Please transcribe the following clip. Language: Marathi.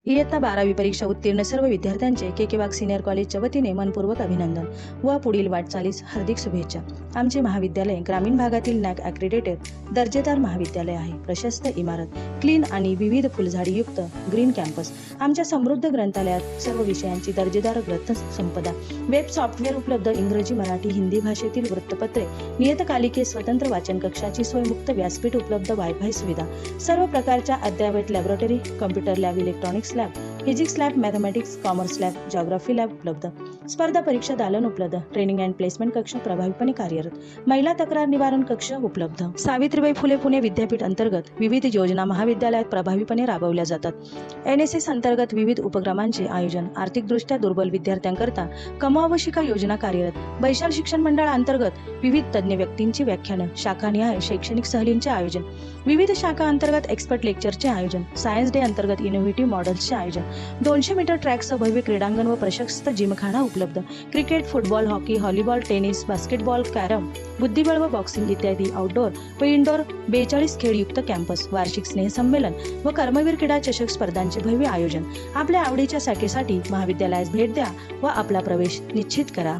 इयत्ता 12वी परीक्षा उत्तीर्ण सर्व विद्यार्थ्यांचे के वाघ सिनियर कॉलेजच्या वतीने मनपूर्वक अभिनंदन व पुढील वाटचालीस हार्दिक शुभेच्छा। आमचे महाविद्यालय ग्रामीण भागातील नॅक ॲक्रेडिटेड दर्जेदार महाविद्यालय आहे। प्रशस्त इमारत, क्लीन आणि विविध फुलझाडीयुक्त ग्रीन कॅम्पस, आमच्या समृद्ध ग्रंथालयात सर्व विषयांची दर्जेदार ग्रंथ संपदा, वेब सॉफ्टवेअर उपलब्ध, इंग्रजी, मराठी, हिंदी भाषेतील वृत्तपत्रे, नियतकालिके, स्वतंत्र वाचन कक्षाची सोय, मुक्त व्यासपीठ उपलब्ध, वायफाय सुविधा, सर्व प्रकारच्या अद्ययावत laboratory, computer lab, electronics lab, physics lab, mathematics, commerce lab, geography lab उपलब्ध, स्पर्धा परीक्षा दालन उपलब्ध, ट्रेनिंग अँड प्लेसमेंट कक्ष प्रभावीपणे कार्यरत, महिला तक्रार निवारण कक्ष उपलब्ध। सावित्रीबाई फुले पुणे विद्यापीठ अंतर्गत विविध योजना महाविद्यालयात प्रभावीपणे राबवल्या जातात। NSS अंतर्गत विविध उपक्रमांचे आयोजन, आर्थिकदृष्ट्या दुर्बल विद्यार्थ्यांकरता कमवा व शिका योजना कार्यरत। वैशाल शिक्षण मंडळ अंतर्गत विविध तज्ञ व्यक्तींची व्याख्यानं, शाखानिहाय शैक्षणिक सहलींचे आयोजन, विविध शाखा अंतर्गत एक्सपर्ट लेक्चरचे आयोजन, सायन्स डे अंतर्गत इनोव्हेटिव्ह मॉडेल्सचे आयोजन, 200 मीटर ट्रॅकसह भव्य क्रीडांगण व प्रशस्त जिमखाना उपलब्ध, cricket, football, hockey, volleyball, tennis, basketball, carrom, बुद्धिबळ व बॉक्सिंग इत्यादी आउटडोर व इनडोर 42 खेळयुक्त कॅम्पस, वार्षिक स्नेहसंमेलन व कर्मवीर क्रीडा चषक स्पर्धांचे भव्य आयोजन। आपल्या आवडीच्या शाखेसाठी महाविद्यालयास भेट द्या व आपला प्रवेश निश्चित करा।